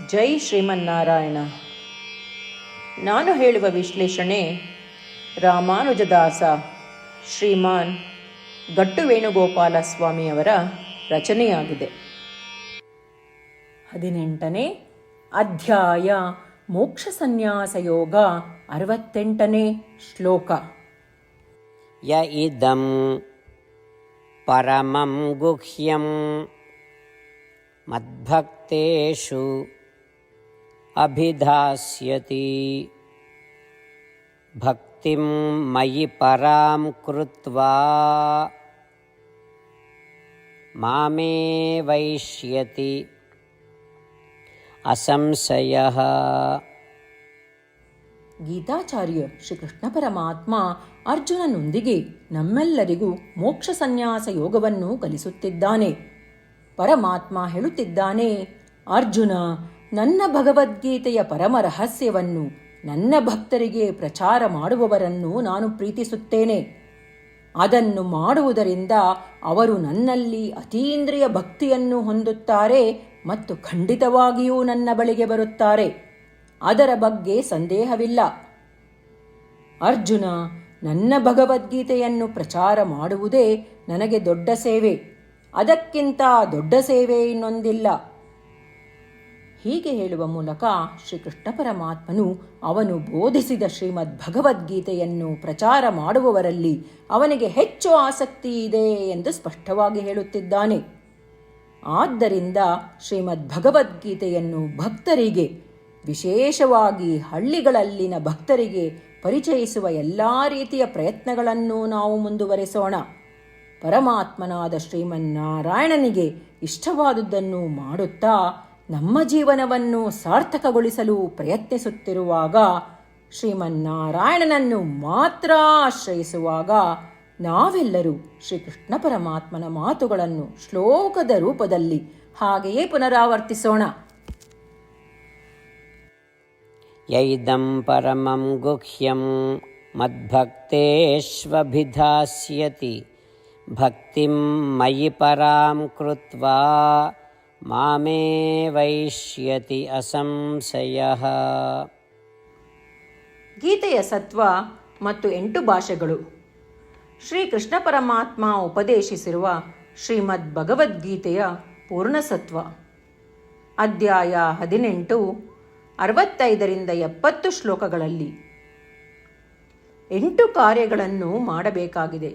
ಜೈ ಶ್ರೀಮನ್ನಾರಾಯಣ. ನಾನು ಹೇಳುವ ವಿಶ್ಲೇಷಣೆ ರಾಮಾನುಜದಾಸ ಶ್ರೀಮಾನ್ ಗಟ್ಟು ವೇಣುಗೋಪಾಲ ಸ್ವಾಮಿಯವರ ರಚನೆಯಾಗಿದೆ. 18ನೇ ಅಧ್ಯಾಯ ಮೋಕ್ಷ ಸನ್ಯಾಸ ಯೋಗ. 68ನೇ ಶ್ಲೋಕ. ಯ ಇದಂ ಪರಮಂ ಗುಹ್ಯಂ ಮದ್ಭಕ್ತೇಷು ಅಭಿಧಾಸ್ಯತಿ ಭಕ್ತಿಂ ಮಯಿ ಪರಾಂ ಕೃತ್ವಾ ಮಾಮೇ ವೈಷ್ಯತಿ ಅಸಂಶಯಃ. ಗೀತಾಚಾರ್ಯ ಶ್ರೀಕೃಷ್ಣ ಪರಮಾತ್ಮ ಅರ್ಜುನನೊಂದಿಗೆ ನಮ್ಮೆಲ್ಲರಿಗೂ ಮೋಕ್ಷ ಸನ್ಯಾಸ ಯೋಗವನ್ನು ಕಲಿಸುತ್ತಿದ್ದಾನೆ. ಪರಮಾತ್ಮ ಹೇಳುತ್ತಿದ್ದಾನೆ, ಅರ್ಜುನ, ನನ್ನ ಭಗವದ್ಗೀತೆಯ ಪರಮ ರಹಸ್ಯವನ್ನು ನನ್ನ ಭಕ್ತರಿಗೆ ಪ್ರಚಾರ ಮಾಡುವವರನ್ನು ನಾನು ಪ್ರೀತಿಸುತ್ತೇನೆ. ಅದನ್ನು ಮಾಡುವುದರಿಂದ ಅವರು ನನ್ನಲ್ಲಿ ಅತೀಂದ್ರಿಯ ಭಕ್ತಿಯನ್ನು ಹೊಂದುತ್ತಾರೆ ಮತ್ತು ಖಂಡಿತವಾಗಿಯೂ ನನ್ನ ಬಳಿಗೆ ಬರುತ್ತಾರೆ. ಅದರ ಬಗ್ಗೆ ಸಂದೇಹವಿಲ್ಲ. ಅರ್ಜುನ, ನನ್ನ ಭಗವದ್ಗೀತೆಯನ್ನು ಪ್ರಚಾರ ಮಾಡುವುದೇ ನನಗೆ ದೊಡ್ಡ ಸೇವೆ. ಅದಕ್ಕಿಂತ ದೊಡ್ಡ ಸೇವೆ ಇನ್ನೊಂದಿಲ್ಲ. ಹೀಗೆ ಹೇಳುವ ಮೂಲಕ ಶ್ರೀಕೃಷ್ಣ ಪರಮಾತ್ಮನು ಅವನು ಬೋಧಿಸಿದ ಶ್ರೀಮದ್ ಭಗವದ್ಗೀತೆಯನ್ನು ಪ್ರಚಾರ ಮಾಡುವವರಲ್ಲಿ ಅವನಿಗೆ ಹೆಚ್ಚು ಆಸಕ್ತಿ ಇದೆ ಎಂದು ಸ್ಪಷ್ಟವಾಗಿ ಹೇಳುತ್ತಿದ್ದಾನೆ. ಆದ್ದರಿಂದ ಶ್ರೀಮದ್ ಭಗವದ್ಗೀತೆಯನ್ನು ಭಕ್ತರಿಗೆ, ವಿಶೇಷವಾಗಿ ಹಳ್ಳಿಗಳಲ್ಲಿನ ಭಕ್ತರಿಗೆ ಪರಿಚಯಿಸುವ ಎಲ್ಲ ರೀತಿಯ ಪ್ರಯತ್ನಗಳನ್ನು ನಾವು ಮುಂದುವರೆಸೋಣ. ಪರಮಾತ್ಮನಾದ ಶ್ರೀಮನ್ನಾರಾಯಣನಿಗೆ ಇಷ್ಟವಾದುದನ್ನು ಮಾಡುತ್ತಾ ನಮ್ಮ ಜೀವನವನ್ನು ಸಾರ್ಥಕಗೊಳಿಸಲು ಪ್ರಯತ್ನಿಸುತ್ತಿರುವಾಗ, ಶ್ರೀಮನ್ನಾರಾಯಣನನ್ನು ಮಾತ್ರ ಆಶ್ರಯಿಸುವಾಗ ನಾವೆಲ್ಲರೂ ಶ್ರೀಕೃಷ್ಣ ಪರಮಾತ್ಮನ ಮಾತುಗಳನ್ನು ಶ್ಲೋಕದ ರೂಪದಲ್ಲಿ ಹಾಗೆಯೇ ಪುನರಾವರ್ತಿಸೋಣ. ಯೈದಂ ಪರಮಂ ಗುಹ್ಯಂ ಮದ್ಭಕ್ತೇಷ್ವಭಿಧಾಸ್ಯತಿ ಭಕ್ತಿಂ ಮಯಿ ಪರಾಂ ಕೃತ್ವಾ ಮಾಮೇ ವೈಷ್ಯತಿ ಅಸಂಶಯಃ. ಗೀತೆಯ ಸತ್ವ ಮತ್ತು 8 ಭಾಷೆಗಳು. ಶ್ರೀಕೃಷ್ಣ ಪರಮಾತ್ಮ ಉಪದೇಶಿಸಿರುವ ಶ್ರೀಮದ್ ಭಗವದ್ಗೀತೆಯ ಪೂರ್ಣಸತ್ವ. ಅಧ್ಯಾಯ 18, 65ರಿಂದ 70 ಶ್ಲೋಕಗಳಲ್ಲಿ 8 ಕಾರ್ಯಗಳನ್ನು ಮಾಡಬೇಕಾಗಿದೆ.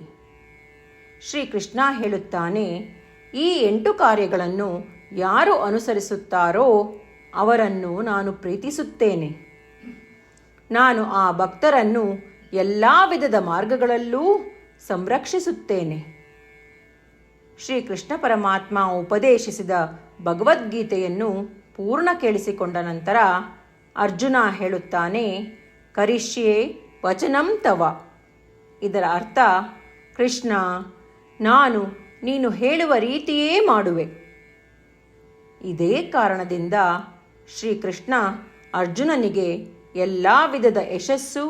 ಶ್ರೀಕೃಷ್ಣ ಹೇಳುತ್ತಾನೆ, ಈ 8 ಕಾರ್ಯಗಳನ್ನು ಯಾರು ಅನುಸರಿಸುತ್ತಾರೋ ಅವರನ್ನು ನಾನು ಪ್ರೀತಿಸುತ್ತೇನೆ. ನಾನು ಆ ಭಕ್ತರನ್ನು ಎಲ್ಲ ವಿಧದ ಮಾರ್ಗಗಳಲ್ಲೂ ಸಂರಕ್ಷಿಸುತ್ತೇನೆ. ಶ್ರೀಕೃಷ್ಣ ಪರಮಾತ್ಮ ಉಪದೇಶಿಸಿದ ಭಗವದ್ಗೀತೆಯನ್ನು ಪೂರ್ಣ ಕೇಳಿಸಿಕೊಂಡ ನಂತರ ಅರ್ಜುನ ಹೇಳುತ್ತಾನೆ, ಕರಿಷ್ಯೆ ವಚನಂ ತವ. ಇದರ ಅರ್ಥ, ಕೃಷ್ಣ, ನಾನು ನೀನು ಹೇಳುವ ರೀತಿಯೇ ಮಾಡುವೆ. ಇದೇ ಕಾರಣದಿಂದ ಶ್ರೀಕೃಷ್ಣ ಅರ್ಜುನನಿಗೆ ಎಲ್ಲ ವಿಧದ ಯಶಸ್ಸು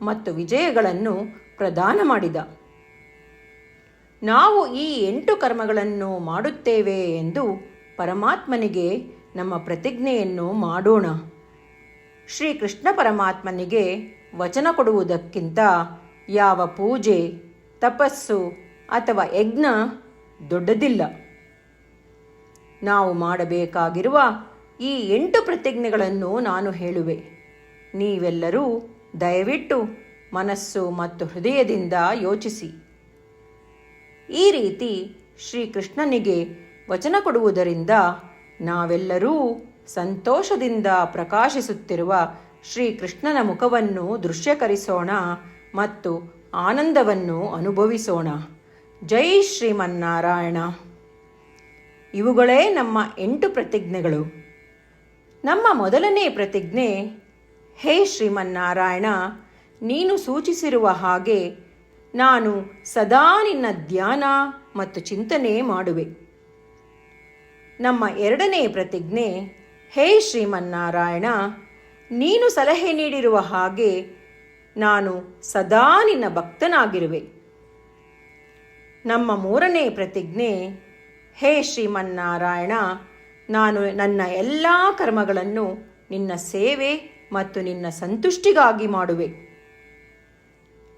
ಮತ್ತು ವಿಜಯಗಳನ್ನು ಪ್ರದಾನ ಮಾಡಿದ. ನಾವು ಈ 8 ಕರ್ಮಗಳನ್ನು ಮಾಡುತ್ತೇವೆ ಎಂದು ಪರಮಾತ್ಮನಿಗೆ ನಮ್ಮ ಪ್ರತಿಜ್ಞೆಯನ್ನು ಮಾಡೋಣ. ಶ್ರೀಕೃಷ್ಣ ಪರಮಾತ್ಮನಿಗೆ ವಚನ ಕೊಡುವುದಕ್ಕಿಂತ ಯಾವ ಪೂಜೆ, ತಪಸ್ಸು ಅಥವಾ ಯಜ್ಞ ದೊಡ್ಡದಿಲ್ಲ. ನಾವು ಮಾಡಬೇಕಾಗಿರುವ ಈ 8 ಪ್ರತಿಜ್ಞೆಗಳನ್ನು ನಾನು ಹೇಳುವೆ. ನೀವೆಲ್ಲರೂ ದಯವಿಟ್ಟು ಮನಸ್ಸು ಮತ್ತು ಹೃದಯದಿಂದ ಯೋಚಿಸಿ. ಈ ರೀತಿ ಶ್ರೀಕೃಷ್ಣನಿಗೆ ವಚನ ಕೊಡುವುದರಿಂದ ನಾವೆಲ್ಲರೂ ಸಂತೋಷದಿಂದ ಪ್ರಕಾಶಿಸುತ್ತಿರುವ ಶ್ರೀಕೃಷ್ಣನ ಮುಖವನ್ನು ದೃಶ್ಯಕರಿಸೋಣ ಮತ್ತು ಆನಂದವನ್ನು ಅನುಭವಿಸೋಣ. ಜೈ ಶ್ರೀಮನ್ನಾರಾಯಣ. ಇವುಗಳೇ ನಮ್ಮ 8 ಪ್ರತಿಜ್ಞೆಗಳು. ನಮ್ಮ ಮೊದಲನೇ ಪ್ರತಿಜ್ಞೆ, ಹೇ ಶ್ರೀಮನ್ನಾರಾಯಣ, ನೀನು ಸೂಚಿಸಿರುವ ಹಾಗೆ ನಾನು ಸದಾ ನಿನ್ನ ಧ್ಯಾನ ಮತ್ತು ಚಿಂತನೆ ಮಾಡುವೆ. ನಮ್ಮ ಎರಡನೇ ಪ್ರತಿಜ್ಞೆ, ಹೇ ಶ್ರೀಮನ್ನಾರಾಯಣ, ನೀನು ಸಲಹೆ ನೀಡಿರುವ ಹಾಗೆ ನಾನು ಸದಾ ನಿನ್ನ ಭಕ್ತನಾಗಿರುವೆ. ನಮ್ಮ ಮೂರನೇ ಪ್ರತಿಜ್ಞೆ, ಹೇ ಶ್ರೀಮನ್ನಾರಾಯಣ, ನಾನು ನನ್ನ ಎಲ್ಲ ಕರ್ಮಗಳನ್ನು ನಿನ್ನ ಸೇವೆ ಮತ್ತು ನಿನ್ನ ಸಂತುಷ್ಟಿಗಾಗಿ ಮಾಡುವೆ.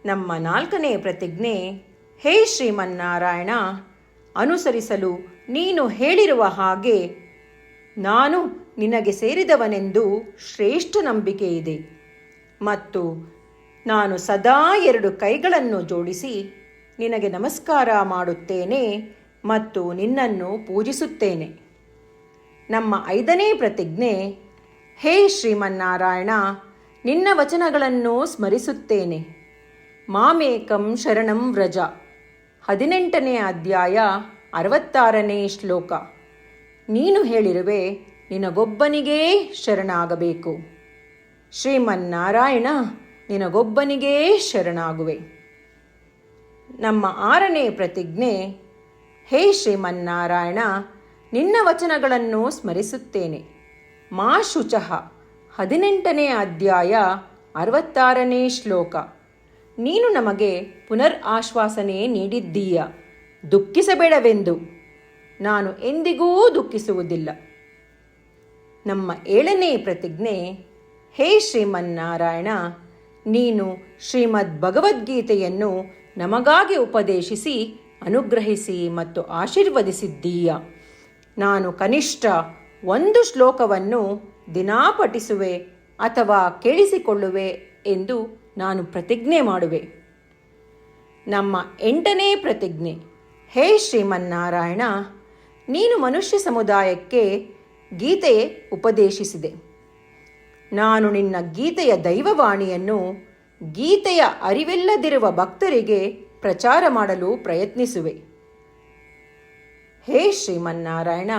ನಮ್ಮ 4ನೇ ಪ್ರತಿಜ್ಞೆ, ಹೇ ಶ್ರೀಮನ್ನಾರಾಯಣ, ಅನುಸರಿಸಲು ನೀನು ಹೇಳಿರುವ ಹಾಗೆ ನಾನು ನಿನಗೆ ಸೇರಿದವನೆಂದು ಶ್ರೇಷ್ಠ ನಂಬಿಕೆ ಇದೆ ಮತ್ತು ನಾನು ಸದಾ 2 ಕೈಗಳನ್ನು ಜೋಡಿಸಿ ನಿನಗೆ ನಮಸ್ಕಾರ ಮಾಡುತ್ತೇನೆ ಮತ್ತು ನಿನ್ನನ್ನು ಪೂಜಿಸುತ್ತೇನೆ. ನಮ್ಮ 5ನೇ ಪ್ರತಿಜ್ಞೆ, ಹೇ ಶ್ರೀಮನ್ನಾರಾಯಣ, ನಿನ್ನ ವಚನಗಳನ್ನು ಸ್ಮರಿಸುತ್ತೇನೆ. ಮಾಮೇಕಂ ಶರಣಂ ವ್ರಜ, 18ನೇ ಅಧ್ಯಾಯ 66ನೇ ಶ್ಲೋಕ. ನೀನು ಹೇಳಿರುವೆ, ನಿನಗೊಬ್ಬನಿಗೇ ಶರಣಾಗಬೇಕು. ಶ್ರೀಮನ್ನಾರಾಯಣ, ನಿನಗೊಬ್ಬನಿಗೇ ಶರಣಾಗುವೆ. ನಮ್ಮ 6ನೇ ಪ್ರತಿಜ್ಞೆ, ಹೇ ಶ್ರೀಮನ್ನಾರಾಯಣ, ನಿನ್ನ ವಚನಗಳನ್ನು ಸ್ಮರಿಸುತ್ತೇನೆ. ಮಾ ಶುಚಃ, 18ನೇ ಅಧ್ಯಾಯ 66ನೇ ಶ್ಲೋಕ. ನೀನು ನಮಗೆ ಪುನರ್ ಆಶ್ವಾಸನೆ ನೀಡಿದ್ದೀಯ, ದುಃಖಿಸಬೇಡವೆಂದು. ನಾನು ಎಂದಿಗೂ ದುಃಖಿಸುವುದಿಲ್ಲ. ನಮ್ಮ 7ನೇ ಪ್ರತಿಜ್ಞೆ, ಹೇ ಶ್ರೀಮನ್ನಾರಾಯಣ, ನೀನು ಶ್ರೀಮದ್ ಭಗವದ್ಗೀತೆಯನ್ನು ನಮಗಾಗಿ ಉಪದೇಶಿಸಿ ಅನುಗ್ರಹಿಸಿ ಮತ್ತು ಆಶೀರ್ವದಿಸಿದ್ದೀಯ. ನಾನು ಕನಿಷ್ಠ 1 ಶ್ಲೋಕವನ್ನು ದಿನಾ ಪಠಿಸುವೆ ಅಥವಾ ಕೇಳಿಸಿಕೊಳ್ಳುವೆ ಎಂದು ನಾನು ಪ್ರತಿಜ್ಞೆ ಮಾಡುವೆ. ನಮ್ಮ 8ನೇ ಪ್ರತಿಜ್ಞೆ, ಹೇ ಶ್ರೀಮನ್ನಾರಾಯಣ, ನೀನು ಮನುಷ್ಯ ಸಮುದಾಯಕ್ಕೆ ಗೀತೆ ಉಪದೇಶಿಸಿದೆ. ನಾನು ನಿನ್ನ ಗೀತೆಯ ದೈವವಾಣಿಯನ್ನು ಗೀತೆಯ ಅರಿವಿಲ್ಲದಿರುವ ಭಕ್ತರಿಗೆ ಪ್ರಚಾರ ಮಾಡಲು ಪ್ರಯತ್ನಿಸುವೆ. ಹೇ ಶ್ರೀಮನ್ನಾರಾಯಣ,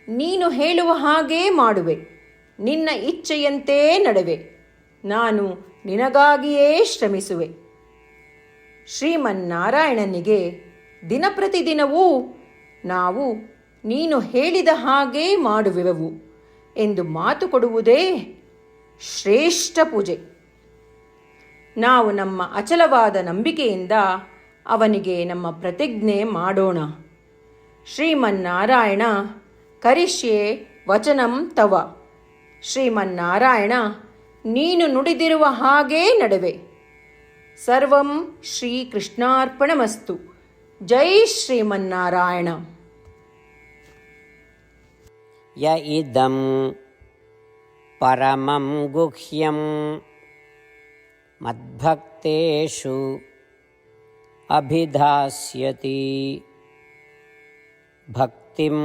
ನೀನು ಹೇಳುವ ಹಾಗೇ ಮಾಡುವೆ. ನಿನ್ನ ಇಚ್ಛೆಯಂತೆ ನಡೆವೆ. ನಾನು ನಿನಗಾಗಿಯೇ ಶ್ರಮಿಸುವೆ. ಶ್ರೀಮನ್ನಾರಾಯಣನಿಗೆ ದಿನಪ್ರತಿದಿನವೂ ನಾವು ನೀನು ಹೇಳಿದ ಹಾಗೇ ಮಾಡುವೆವು ಎಂದು ಮಾತು ಕೊಡುವುದೇ ಶ್ರೇಷ್ಠ ಪೂಜೆ. ನಾವು ನಮ್ಮ ಅಚಲವಾದ ನಂಬಿಕೆಯಿಂದ ಅವನಿಗೆ ನಮ್ಮ ಪ್ರತಿಜ್ಞೆ ಮಾಡೋಣ. ಶ್ರೀಮನ್ನಾರಾಯಣ, ಕರಿಷ್ಯೆ ವಚನಂ ತವ. ಶ್ರೀಮನ್ನಾರಾಯಣ, ನೀನು ನುಡಿದಿರುವ ಹಾಗೇ ನಡೆವೆ. ಸರ್ವಂ ಶ್ರೀಕೃಷ್ಣಾರ್ಪಣಮಸ್ತು. ಜೈ ಶ್ರೀಮನ್ನಾರಾಯಣ. ಯ ಇದಂ ಪರಮಂ ಗುಹ್ಯಂ ಮದ್ಭಕ್ತೇಷು ಅಭಿಧಾಸ್ಯತಿ ಭಕ್ತಿಂ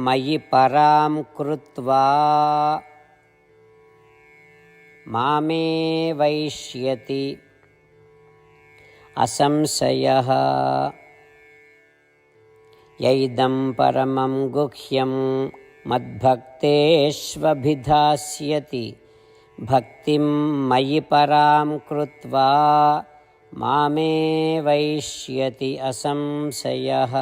ಮಯಿ ಪರಾಂ ಕೃತ್ವಾ ಮಾಮೇ ವೈಷ್ಯತಿ ಅಸಂಶಯಃ. ಯೈದಂ ಪರಮಂ ಗುಹ್ಯಂ ಮದ್ಭಕ್ತೇಷ್ವಭಿಧಾಸ್ಯತಿ ಭಕ್ತಿಂ ಮಯಿ ಪರಾಂ ಕೃತ್ವಾ ಮಾಮೇ ವೈಷ್ಯತಿ ಅಸಂಶಯಃ.